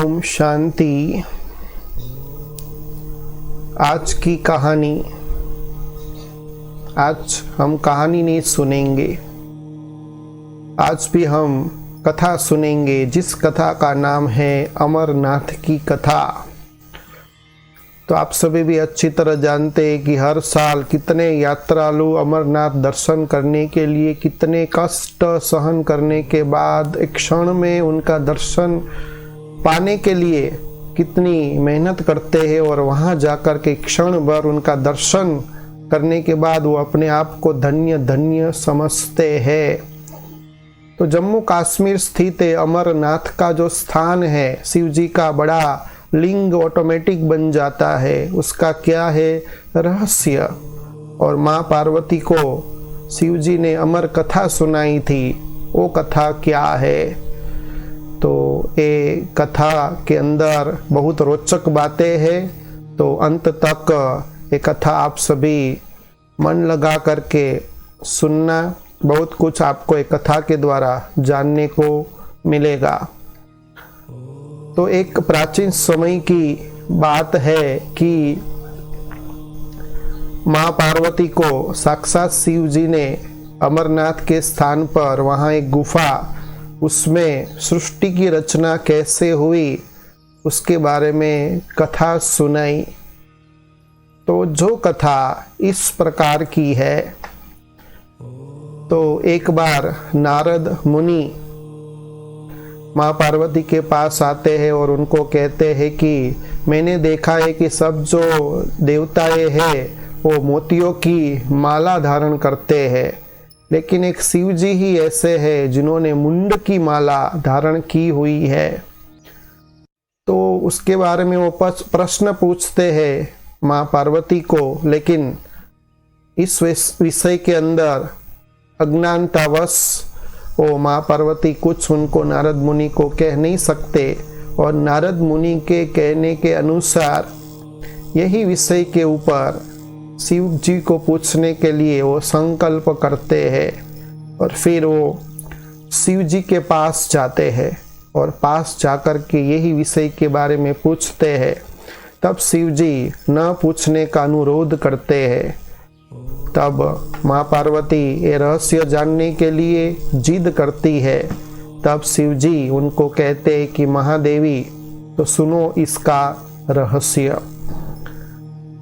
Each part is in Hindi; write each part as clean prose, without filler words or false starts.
ओम शांति। आज की कहानी, आज हम कहानी नहीं सुनेंगे, आज भी हम कथा सुनेंगे, जिस कथा का नाम है अमरनाथ की कथा। तो आप सभी भी अच्छी तरह जानते हैं कि हर साल कितने यात्रालु अमरनाथ दर्शन करने के लिए कितने कष्ट सहन करने के बाद एक क्षण में उनका दर्शन पाने के लिए कितनी मेहनत करते हैं और वहां जाकर के क्षण भर उनका दर्शन करने के बाद वो अपने आप को धन्य धन्य समझते हैं। तो जम्मू कश्मीर स्थित अमरनाथ का जो स्थान है, शिव जी का बड़ा लिंग ऑटोमेटिक बन जाता है। उसका क्या है रहस्य, और माँ पार्वती को शिव जी ने अमर कथा सुनाई थी, वो कथा क्या है। तो ये कथा के अंदर बहुत रोचक बातें हैं। तो अंत तक ये कथा आप सभी मन लगा करके सुनना, बहुत कुछ आपको एक कथा के द्वारा जानने को मिलेगा। तो एक प्राचीन समय की बात है कि माँ पार्वती को साक्षात शिव जी ने अमरनाथ के स्थान पर, वहाँ एक गुफा, उसमें सृष्टि की रचना कैसे हुई उसके बारे में कथा सुनाई। तो जो कथा इस प्रकार की है। तो एक बार नारद मुनि माँ पार्वती के पास आते हैं और उनको कहते हैं कि मैंने देखा है कि सब जो देवताएं हैं वो मोतियों की माला धारण करते हैं, लेकिन एक शिव जी ही ऐसे हैं जिन्होंने मुंड की माला धारण की हुई है। तो उसके बारे में वो प्रश्न पूछते हैं माँ पार्वती को, लेकिन इस विषय के अंदर अज्ञानतावश वो माँ पार्वती कुछ उनको नारद मुनि को कह नहीं सकते, और नारद मुनि के कहने के अनुसार यही विषय के ऊपर शिव जी को पूछने के लिए वो संकल्प करते हैं। और फिर वो शिव जी के पास जाते हैं और पास जाकर के यही विषय के बारे में पूछते हैं। तब शिव जी न पूछने का अनुरोध करते हैं। तब माँ पार्वती ये रहस्य जानने के लिए जिद करती है। तब शिव जी उनको कहते हैं कि महादेवी, तो सुनो इसका रहस्य।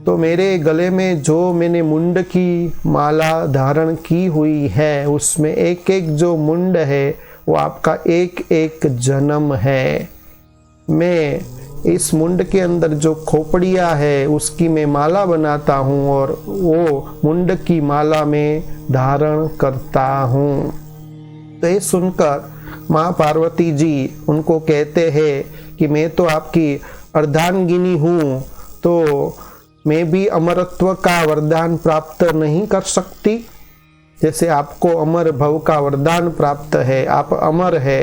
तो मेरे गले में जो मैंने मुंड की माला धारण की हुई है, उसमें एक एक जो मुंड है वो आपका एक एक जन्म है। मैं इस मुंड के अंदर जो खोपड़िया है उसकी मैं माला बनाता हूँ और वो मुंड की माला में धारण करता हूँ। तो ये सुनकर माँ पार्वती जी उनको कहते हैं कि मैं तो आपकी अर्धांगिनी हूँ, तो मैं भी अमरत्व का वरदान प्राप्त नहीं कर सकती। जैसे आपको अमर भव का वरदान प्राप्त है, आप अमर है,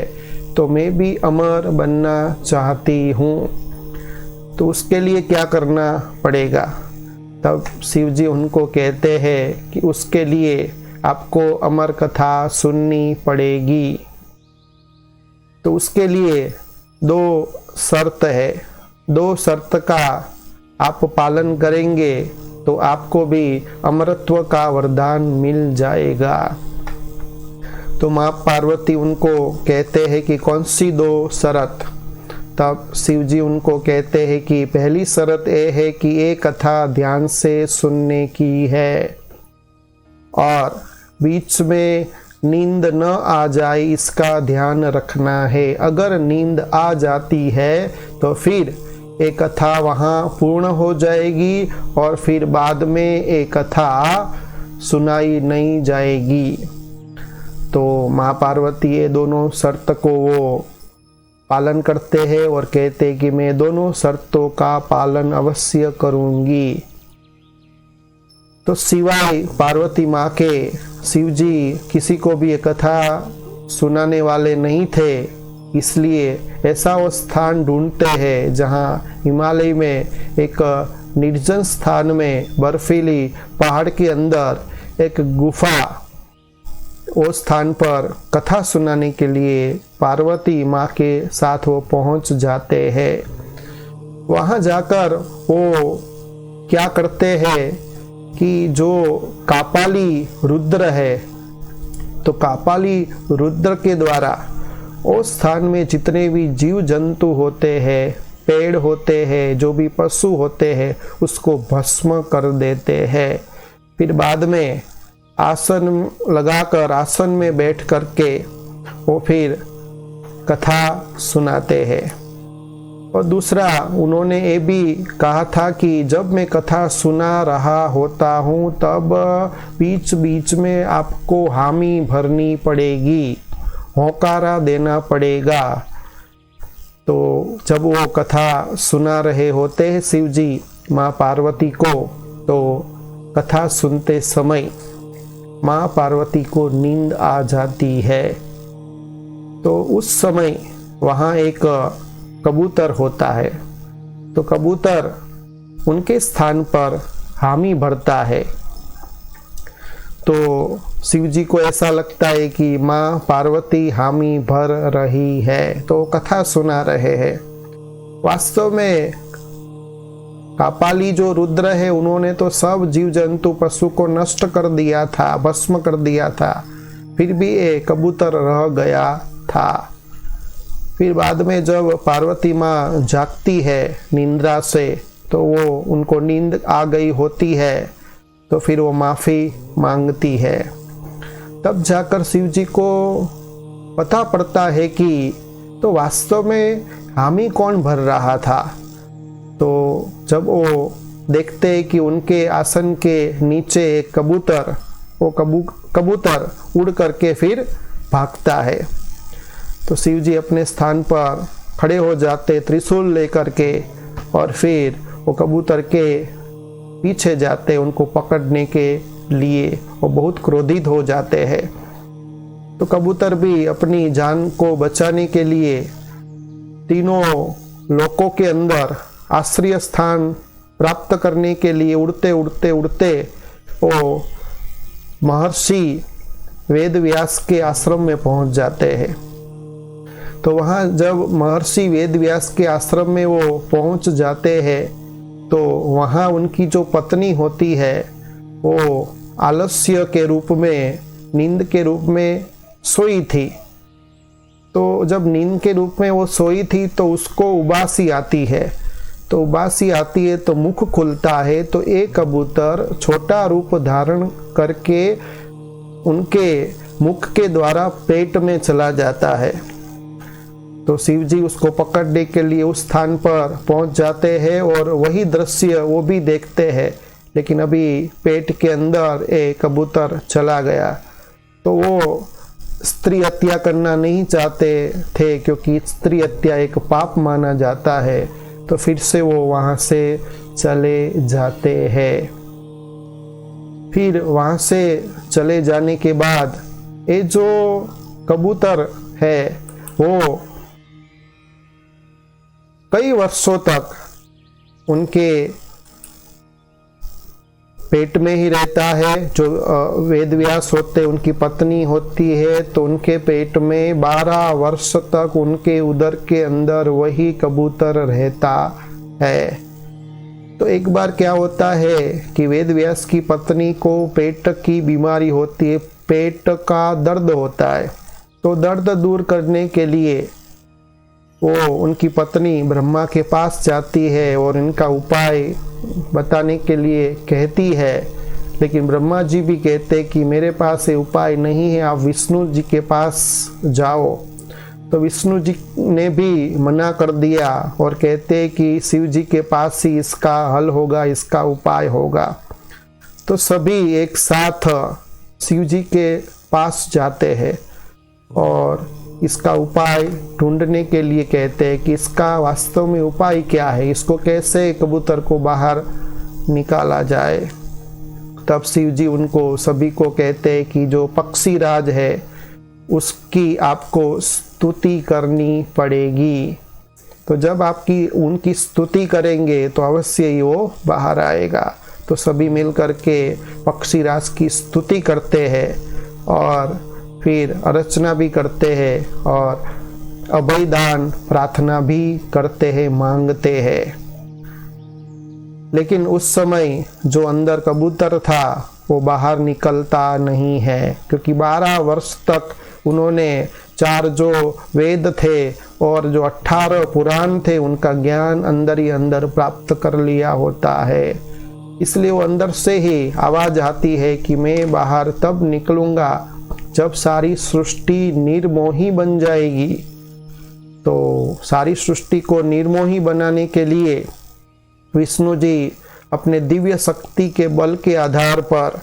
तो मैं भी अमर बनना चाहती हूँ। तो उसके लिए क्या करना पड़ेगा। तब शिव जी उनको कहते हैं कि उसके लिए आपको अमर कथा सुननी पड़ेगी। तो उसके लिए दो शर्त है, दो शर्त का आप पालन करेंगे तो आपको भी अमरत्व का वरदान मिल जाएगा। तो माँ पार्वती उनको कहते हैं कि कौन सी दो शर्त। तब शिव जी उनको कहते हैं कि पहली शर्त ये है कि ये कथा ध्यान से सुनने की है और बीच में नींद न आ जाए, इसका ध्यान रखना है। अगर नींद आ जाती है तो फिर ये कथा वहाँ पूर्ण हो जाएगी और फिर बाद में ये कथा सुनाई नहीं जाएगी। तो माँ पार्वती ये दोनों शर्त को वो पालन करते हैं और कहते हैं कि मैं दोनों शर्तों का पालन अवश्य करूंगी। तो सिवाय पार्वती माँ के शिव जी किसी को भी ये कथा सुनाने वाले नहीं थे, इसलिए ऐसा वो स्थान ढूंढते हैं जहाँ हिमालय में एक निर्जन स्थान में बर्फीली पहाड़ के अंदर एक गुफा, वो स्थान पर कथा सुनाने के लिए पार्वती माँ के साथ वो पहुँच जाते हैं। वहाँ जाकर वो क्या करते हैं कि जो कापाली रुद्र है, तो कापाली रुद्र के द्वारा उस स्थान में जितने भी जीव जंतु होते हैं, पेड़ होते हैं, जो भी पशु होते हैं, उसको भस्म कर देते हैं। फिर बाद में आसन लगाकर आसन में बैठ करके वो फिर कथा सुनाते हैं। और दूसरा उन्होंने ये भी कहा था कि जब मैं कथा सुना रहा होता हूँ तब बीच बीच में आपको हामी भरनी पड़ेगी, होकारा देना पड़ेगा। तो जब वो कथा सुना रहे होते हैं शिव जी माँ पार्वती को, तो कथा सुनते समय माँ पार्वती को नींद आ जाती है। तो उस समय वहाँ एक कबूतर होता है, तो कबूतर उनके स्थान पर हामी भरता है। तो शिव जी को ऐसा लगता है कि माँ पार्वती हामी भर रही है, तो कथा सुना रहे हैं। वास्तव में कापाली जो रुद्र है, उन्होंने तो सब जीव जंतु पशु को नष्ट कर दिया था, भस्म कर दिया था, फिर भी ये कबूतर रह गया था। फिर बाद में जब पार्वती माँ जागती है निंद्रा से, तो वो उनको नींद आ गई होती है, तो फिर वो माफ़ी मांगती है। तब जाकर शिव जी को पता पड़ता है कि तो वास्तव में हामी कौन भर रहा था। तो जब वो देखते हैं कि उनके आसन के नीचे एक कबूतर, वो कबूतर उड़ करके फिर भागता है। तो शिव जी अपने स्थान पर खड़े हो जाते त्रिशूल लेकर के, और फिर वो कबूतर के पीछे जाते उनको पकड़ने के लिए। वो बहुत क्रोधित हो जाते हैं। तो कबूतर भी अपनी जान को बचाने के लिए तीनों लोकों के अंदर आश्रय स्थान प्राप्त करने के लिए उड़ते उड़ते उड़ते वो महर्षि वेद व्यास के आश्रम में पहुंच जाते हैं। तो वहाँ जब महर्षि वेद व्यास के आश्रम में वो पहुंच जाते हैं, तो वहाँ उनकी जो पत्नी होती है वो आलस्य के रूप में, नींद के रूप में सोई थी। तो जब नींद के रूप में वो सोई थी तो उसको उबासी आती है। तो उबासी आती है तो मुख खुलता है, तो एक कबूतर छोटा रूप धारण करके उनके मुख के द्वारा पेट में चला जाता है। तो शिव जी उसको पकड़ने के लिए उस स्थान पर पहुंच जाते हैं और वही दृश्य वो भी देखते हैं, लेकिन अभी पेट के अंदर एक कबूतर चला गया। तो वो स्त्री हत्या करना नहीं चाहते थे, क्योंकि स्त्री हत्या एक पाप माना जाता है। तो फिर से वो वहाँ से चले जाते हैं। फिर वहाँ से चले जाने के बाद ये जो कबूतर है वो कई वर्षों तक उनके पेट में ही रहता है। जो वेदव्यास होते उनकी पत्नी होती है, तो उनके पेट में 12 वर्ष तक उनके उदर के अंदर वही कबूतर रहता है। तो एक बार क्या होता है कि वेदव्यास की पत्नी को पेट की बीमारी होती है, पेट का दर्द होता है। तो दर्द दूर करने के लिए वो उनकी पत्नी ब्रह्मा के पास जाती है और इनका उपाय बताने के लिए कहती है। लेकिन ब्रह्मा जी भी कहते कि मेरे पास ये उपाय नहीं है, आप विष्णु जी के पास जाओ। तो विष्णु जी ने भी मना कर दिया और कहते कि शिव जी के पास ही इसका हल होगा, इसका उपाय होगा। तो सभी एक साथ शिव जी के पास जाते हैं और इसका उपाय ढूंढने के लिए कहते हैं कि इसका वास्तव में उपाय क्या है, इसको कैसे कबूतर को बाहर निकाला जाए। तब शिव जी उनको सभी को कहते हैं कि जो पक्षी राज है उसकी आपको स्तुति करनी पड़ेगी। तो जब आपकी उनकी स्तुति करेंगे तो अवश्य ही वो बाहर आएगा। तो सभी मिल कर के पक्षी राज की स्तुति करते हैं और फिर अर्चना भी करते हैं और अभयदान प्रार्थना भी करते हैं, मांगते हैं। लेकिन उस समय जो अंदर कबूतर था वो बाहर निकलता नहीं है, क्योंकि 12 वर्ष तक उन्होंने 4 जो वेद थे और जो 18 पुराण थे उनका ज्ञान अंदर ही अंदर प्राप्त कर लिया होता है। इसलिए वो अंदर से ही आवाज आती है कि मैं बाहर तब निकलूंगा जब सारी सृष्टि निर्मोही बन जाएगी। तो सारी सृष्टि को निर्मोही बनाने के लिए विष्णु जी अपने दिव्य शक्ति के बल के आधार पर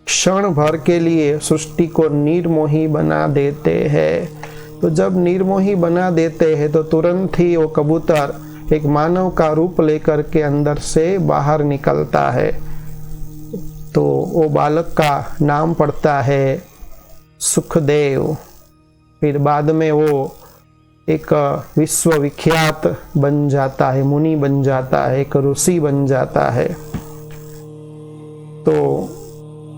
क्षण भर के लिए सृष्टि को निर्मोही बना देते हैं। तो जब निर्मोही बना देते हैं तो तुरंत ही वो कबूतर एक मानव का रूप लेकर के अंदर से बाहर निकलता है। तो वो बालक का नाम पड़ता है सुखदेव। फिर बाद में वो एक विश्वविख्यात बन जाता है, मुनि बन जाता है, एक ऋषि बन जाता है। तो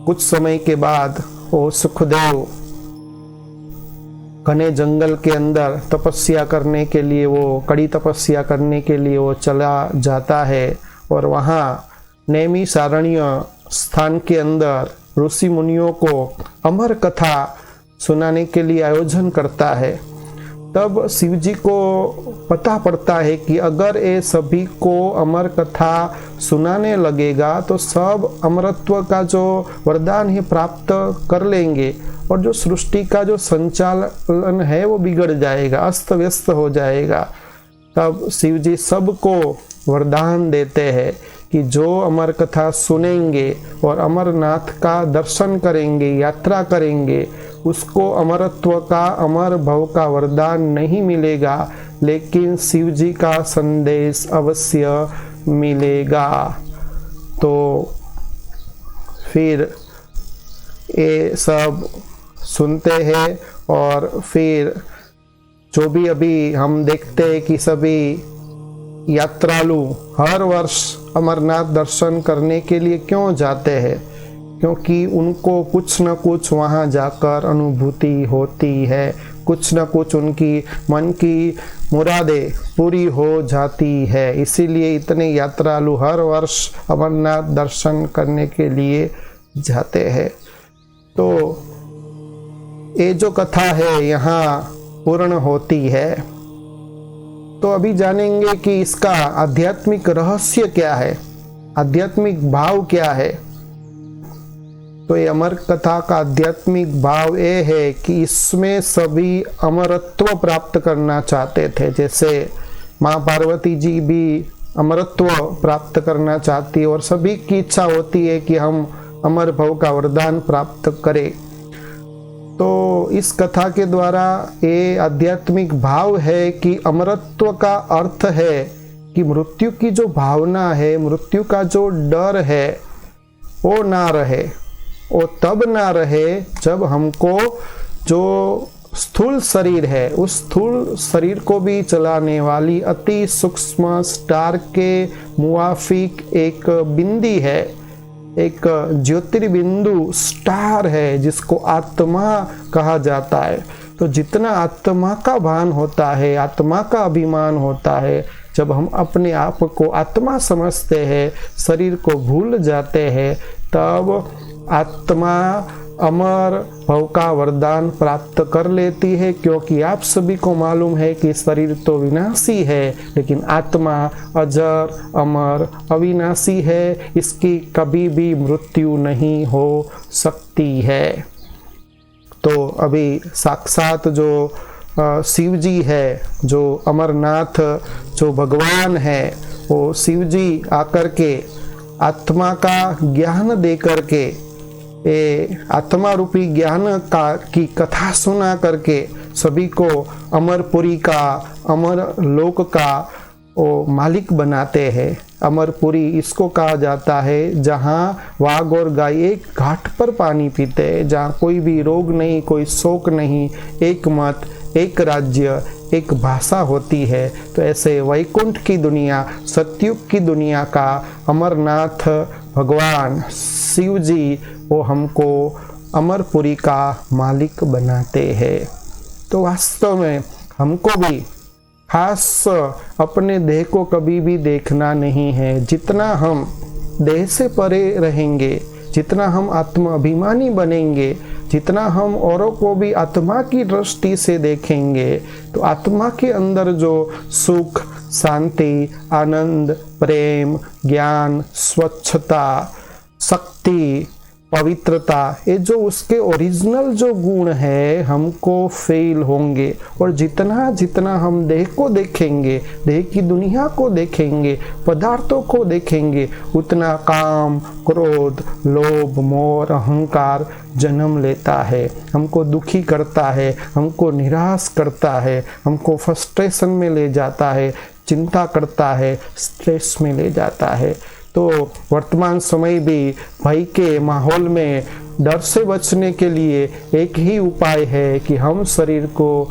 कुछ समय के बाद वो सुखदेव घने जंगल के अंदर तपस्या करने के लिए, वो कड़ी तपस्या करने के लिए वो चला जाता है और वहाँ नैमिषारण्य स्थान के अंदर ऋषि मुनियों को अमर कथा सुनाने के लिए आयोजन करता है। तब शिव जी को पता पड़ता है कि अगर ये सभी को अमर कथा सुनाने लगेगा तो सब अमरत्व का जो वरदान है प्राप्त कर लेंगे और जो सृष्टि का जो संचालन है वो बिगड़ जाएगा, अस्त व्यस्त हो जाएगा। तब शिव जी सबको वरदान देते हैं कि जो अमर कथा सुनेंगे और अमरनाथ का दर्शन करेंगे, यात्रा करेंगे, उसको अमरत्व का, अमर भव का वरदान नहीं मिलेगा, लेकिन शिव जी का संदेश अवश्य मिलेगा। तो फिर ये सब सुनते हैं और फिर जो भी अभी हम देखते हैं कि सभी यात्रालु हर वर्ष अमरनाथ दर्शन करने के लिए क्यों जाते हैं, क्योंकि उनको कुछ न कुछ वहाँ जाकर अनुभूति होती है, कुछ न कुछ उनकी मन की मुरादें पूरी हो जाती है। इसीलिए इतने यात्रालु हर वर्ष अमरनाथ दर्शन करने के लिए जाते हैं। तो ये जो कथा है यहाँ पूर्ण होती है। तो अभी जानेंगे कि इसका आध्यात्मिक रहस्य क्या है, आध्यात्मिक भाव क्या है। तो ये अमर कथा का आध्यात्मिक भाव ये है कि इसमें सभी अमरत्व प्राप्त करना चाहते थे। जैसे माँ पार्वती जी भी अमरत्व प्राप्त करना चाहती है और सभी की इच्छा होती है कि हम अमर भव का वरदान प्राप्त करें। तो इस कथा के द्वारा ये आध्यात्मिक भाव है कि अमरत्व का अर्थ है कि मृत्यु की जो भावना है, मृत्यु का जो डर है वो ना रहे। वो तब ना रहे जब हमको जो स्थूल शरीर है, उस स्थूल शरीर को भी चलाने वाली अति सूक्ष्म स्टार के मुआफिक एक बिंदी है, एक ज्योतिर्बिंदु स्टार है जिसको आत्मा कहा जाता है। तो जितना आत्मा का भान होता है, आत्मा का अभिमान होता है, जब हम अपने आप को आत्मा समझते हैं, शरीर को भूल जाते हैं, तब आत्मा अमर भव का वरदान प्राप्त कर लेती है। क्योंकि आप सभी को मालूम है कि शरीर तो विनाशी है, लेकिन आत्मा अजर अमर अविनाशी है, इसकी कभी भी मृत्यु नहीं हो सकती है। तो अभी साक्षात जो शिव जी है, जो अमरनाथ जो भगवान है, वो शिव जी आकर के आत्मा का ज्ञान दे करके, ये आत्मा रूपी ज्ञान की कथा सुना करके सभी को अमरपुरी का, अमर लोक का वो मालिक बनाते हैं। अमरपुरी इसको कहा जाता है जहाँ वाघ और गाय एक घाट पर पानी पीते हैं, जहाँ कोई भी रोग नहीं, कोई शोक नहीं, एक मत, एक राज्य, एक भाषा होती है। तो ऐसे वैकुंठ की दुनिया, सतयुग की दुनिया का अमरनाथ भगवान शिव जी वो हमको अमरपुरी का मालिक बनाते हैं। तो वास्तव में हमको भी खास अपने देह को कभी भी देखना नहीं है। जितना हम देह से परे रहेंगे, जितना हम आत्म अभिमानी बनेंगे, जितना हम औरों को भी आत्मा की दृष्टि से देखेंगे, तो आत्मा के अंदर जो सुख, शांति, आनंद, प्रेम, ज्ञान, स्वच्छता, शक्ति, पवित्रता, ये जो उसके ओरिजिनल जो गुण है हमको फील होंगे। और जितना जितना हम देह को देखेंगे, देह की दुनिया को देखेंगे, पदार्थों को देखेंगे, उतना काम, क्रोध, लोभ, मोह, अहंकार जन्म लेता है, हमको दुखी करता है, हमको निराश करता है, हमको फ्रस्ट्रेशन में ले जाता है, चिंता करता है, स्ट्रेस में ले जाता है। तो वर्तमान समय भी भय के माहौल में डर से बचने के लिए एक ही उपाय है कि हम शरीर को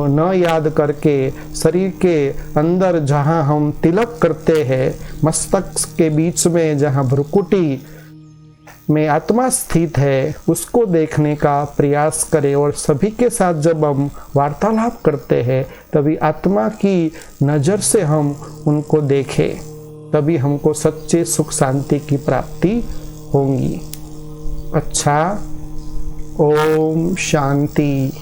न याद करके, शरीर के अंदर जहाँ हम तिलक करते हैं, मस्तक के बीच में जहाँ भ्रुकुटी में आत्मा स्थित है, उसको देखने का प्रयास करें। और सभी के साथ जब हम वार्तालाप करते हैं तभी आत्मा की नज़र से हम उनको देखें, तभी हमको सच्चे सुख शांति की प्राप्ति होगी। अच्छा, ओम शांति।